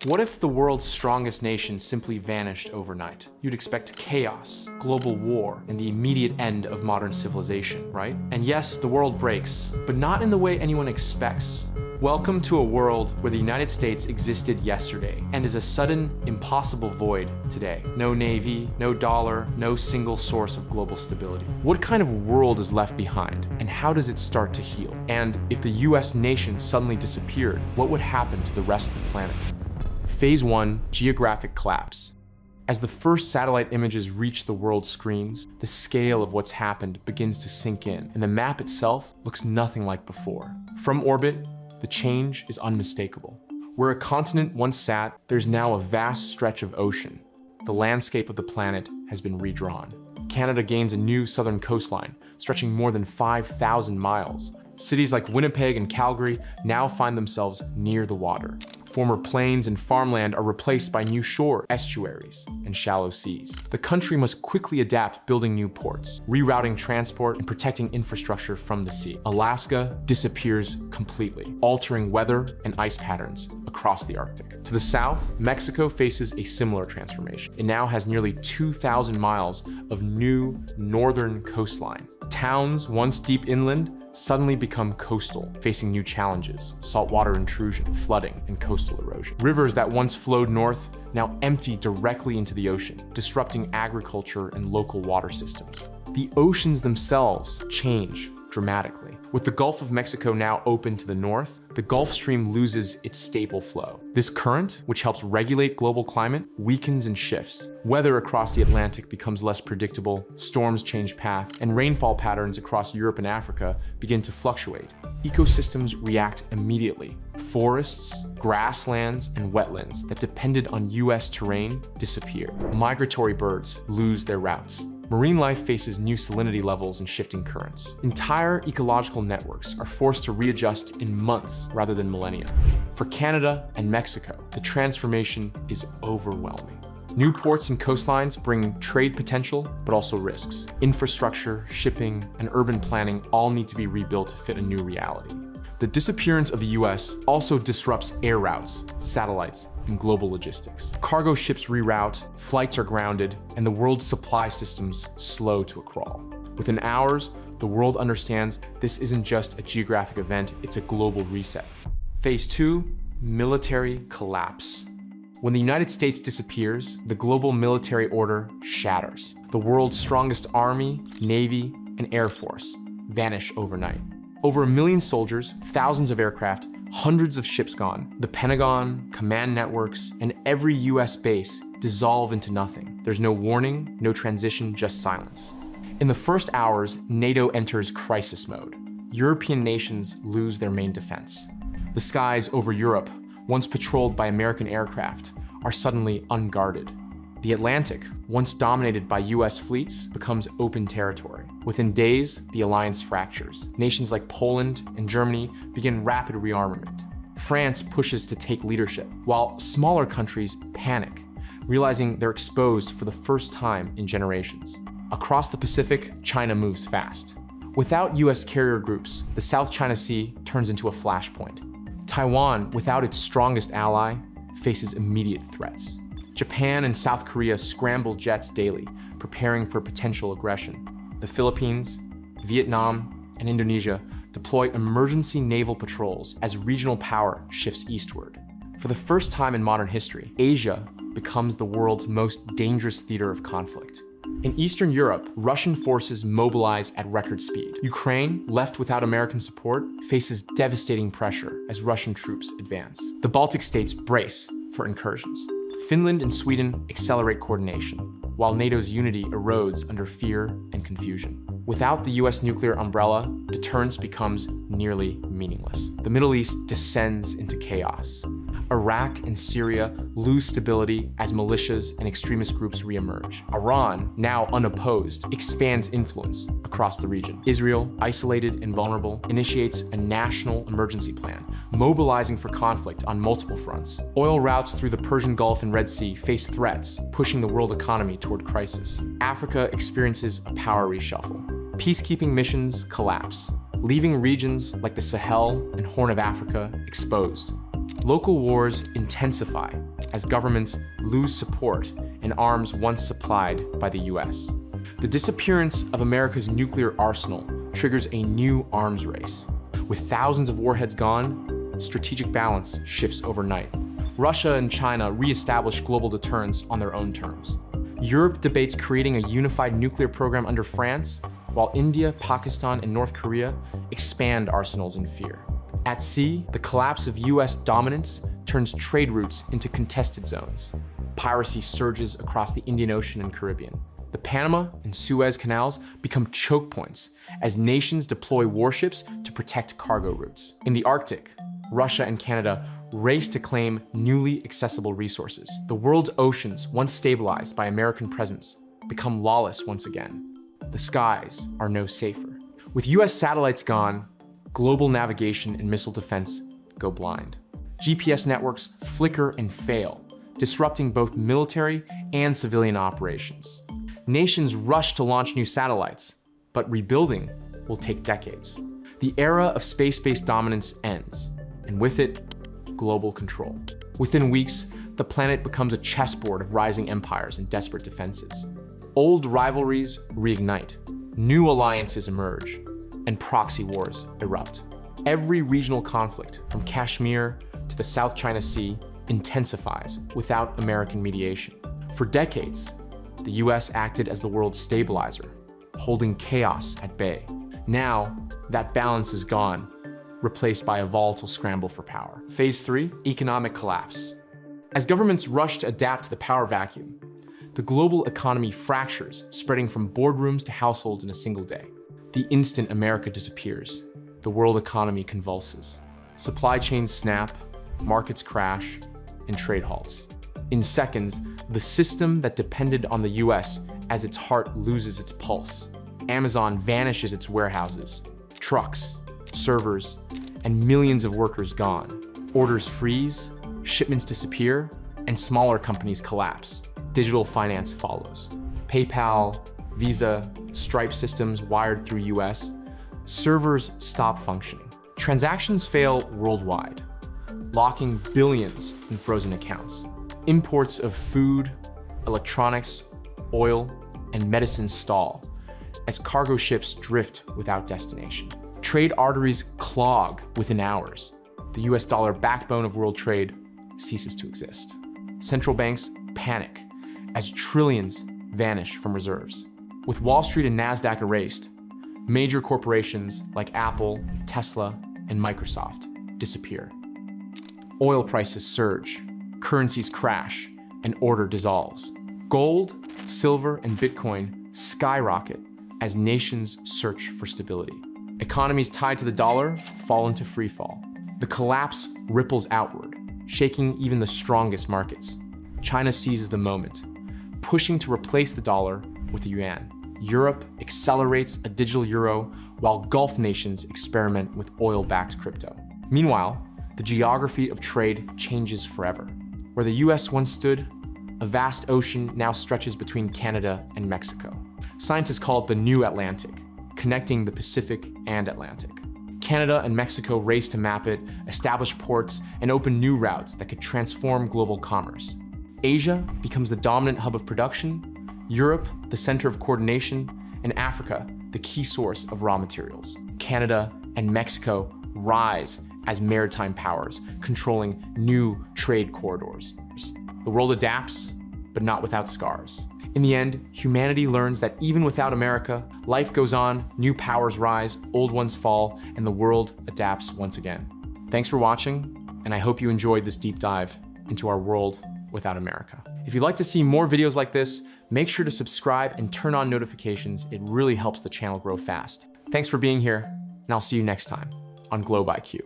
What if the world's strongest nation simply vanished overnight? You'd expect chaos, global war, and the immediate end of modern civilization, right? And yes, the world breaks, but not in the way anyone expects. Welcome to a world where the United States existed yesterday and is a sudden, impossible void today. No navy, no dollar, no single source of global stability. What kind of world is left behind, and how does it start to heal? And if the US nation suddenly disappeared, what would happen to the rest of the planet? Phase 1, geographic collapse. As the first satellite images reach the world's screens, the scale of what's happened begins to sink in, and the map itself looks nothing like before. From orbit, the change is unmistakable. Where a continent once sat, there's now a vast stretch of ocean. The landscape of the planet has been redrawn. Canada gains a new southern coastline, stretching more than 5,000 miles. Cities like Winnipeg and Calgary now find themselves near the water. Former plains and farmland are replaced by new shore, estuaries, and shallow seas. The country must quickly adapt, building new ports, rerouting transport, and protecting infrastructure from the sea. Alaska disappears completely, altering weather and ice patterns across the Arctic. To the south, Mexico faces a similar transformation. It now has nearly 2,000 miles of new northern coastline. Towns once deep inland suddenly become coastal, facing new challenges: saltwater intrusion, flooding, and coastal erosion. Rivers that once flowed north now empty directly into the ocean, disrupting agriculture and local water systems. The oceans themselves change dramatically. With the Gulf of Mexico now open to the north, the Gulf Stream loses its stable flow. This current, which helps regulate global climate, weakens and shifts. Weather across the Atlantic becomes less predictable, storms change path, and rainfall patterns across Europe and Africa begin to fluctuate. Ecosystems react immediately. Forests, grasslands, and wetlands that depended on US terrain disappear. Migratory birds lose their routes. Marine life faces new salinity levels and shifting currents. Entire ecological networks are forced to readjust in months rather than millennia. For Canada and Mexico, the transformation is overwhelming. New ports and coastlines bring trade potential, but also risks. Infrastructure, shipping, and urban planning all need to be rebuilt to fit a new reality. The disappearance of the US also disrupts air routes, satellites, and global logistics. Cargo ships reroute, flights are grounded, and the world's supply systems slow to a crawl. Within hours, the world understands this isn't just a geographic event, it's a global reset. Phase 2, military collapse. When the United States disappears, the global military order shatters. The world's strongest army, navy, and air force vanish overnight. Over 1 million soldiers, thousands of aircraft, hundreds of ships gone. The Pentagon, command networks, and every US base dissolve into nothing. There's no warning, no transition, just silence. In the first hours, NATO enters crisis mode. European nations lose their main defense. The skies over Europe, once patrolled by American aircraft, are suddenly unguarded. The Atlantic, once dominated by US fleets, becomes open territory. Within days, the alliance fractures. Nations like Poland and Germany begin rapid rearmament. France pushes to take leadership, while smaller countries panic, realizing they're exposed for the first time in generations. Across the Pacific, China moves fast. Without US carrier groups, the South China Sea turns into a flashpoint. Taiwan, without its strongest ally, faces immediate threats. Japan and South Korea scramble jets daily, preparing for potential aggression. The Philippines, Vietnam, and Indonesia deploy emergency naval patrols as regional power shifts eastward. For the first time in modern history, Asia becomes the world's most dangerous theater of conflict. In Eastern Europe, Russian forces mobilize at record speed. Ukraine, left without American support, faces devastating pressure as Russian troops advance. The Baltic states brace for incursions. Finland and Sweden accelerate coordination, while NATO's unity erodes under fear and confusion. Without the US nuclear umbrella, deterrence becomes nearly meaningless. The Middle East descends into chaos. Iraq and Syria lose stability as militias and extremist groups reemerge. Iran, now unopposed, expands influence across the region. Israel, isolated and vulnerable, initiates a national emergency plan, mobilizing for conflict on multiple fronts. Oil routes through the Persian Gulf and Red Sea face threats, pushing the world economy toward crisis. Africa experiences a power reshuffle. Peacekeeping missions collapse, leaving regions like the Sahel and Horn of Africa exposed. Local wars intensify as governments lose support and arms once supplied by the US. The disappearance of America's nuclear arsenal triggers a new arms race. With thousands of warheads gone, strategic balance shifts overnight. Russia and China reestablish global deterrence on their own terms. Europe debates creating a unified nuclear program under France, while India, Pakistan, and North Korea expand arsenals in fear. At sea, the collapse of US dominance turns trade routes into contested zones. Piracy surges across the Indian Ocean and Caribbean. The Panama and Suez canals become choke points as nations deploy warships to protect cargo routes. In the Arctic, Russia and Canada race to claim newly accessible resources. The world's oceans, once stabilized by American presence, become lawless once again. The skies are no safer. With US satellites gone, global navigation and missile defense go blind. GPS networks flicker and fail, disrupting both military and civilian operations. Nations rush to launch new satellites, but rebuilding will take decades. The era of space-based dominance ends, and with it, global control. Within weeks, the planet becomes a chessboard of rising empires and desperate defenses. Old rivalries reignite, new alliances emerge, and proxy wars erupt. Every regional conflict, from Kashmir to the South China Sea, intensifies without American mediation. For decades, the US acted as the world's stabilizer, holding chaos at bay. Now, that balance is gone, replaced by a volatile scramble for power. Phase 3, economic collapse. As governments rush to adapt to the power vacuum, the global economy fractures, spreading from boardrooms to households in a single day. The instant America disappears, the world economy convulses. Supply chains snap, markets crash, and trade halts. In seconds, the system that depended on the US as its heart loses its pulse. Amazon vanishes its warehouses, trucks, servers, and millions of workers gone. Orders freeze, shipments disappear, and smaller companies collapse. Digital finance follows. PayPal, Visa, Stripe systems wired through US, servers stop functioning. Transactions fail worldwide, locking billions in frozen accounts. Imports of food, electronics, oil, and medicine stall as cargo ships drift without destination. Trade arteries clog within hours. The US dollar backbone of world trade ceases to exist. Central banks panic as trillions vanish from reserves. With Wall Street and NASDAQ erased, major corporations like Apple, Tesla, and Microsoft disappear. Oil prices surge, currencies crash, and order dissolves. Gold, silver, and Bitcoin skyrocket as nations search for stability. Economies tied to the dollar fall into freefall. The collapse ripples outward, shaking even the strongest markets. China seizes the moment, pushing to replace the dollar with the yuan. Europe accelerates a digital euro, while Gulf nations experiment with oil-backed crypto. Meanwhile, the geography of trade changes forever. Where the US once stood, a vast ocean now stretches between Canada and Mexico. Scientists call it the New Atlantic, connecting the Pacific and Atlantic. Canada and Mexico race to map it, establish ports, and open new routes that could transform global commerce. Asia becomes the dominant hub of production, Europe the center of coordination, and Africa the key source of raw materials. Canada and Mexico rise as maritime powers, controlling new trade corridors. The world adapts, but not without scars. In the end, humanity learns that even without America, life goes on, new powers rise, old ones fall, and the world adapts once again. Thanks for watching, and I hope you enjoyed this deep dive into our world without America. If you'd like to see more videos like this, make sure to subscribe and turn on notifications. It really helps the channel grow fast. Thanks for being here, and I'll see you next time on Globe IQ.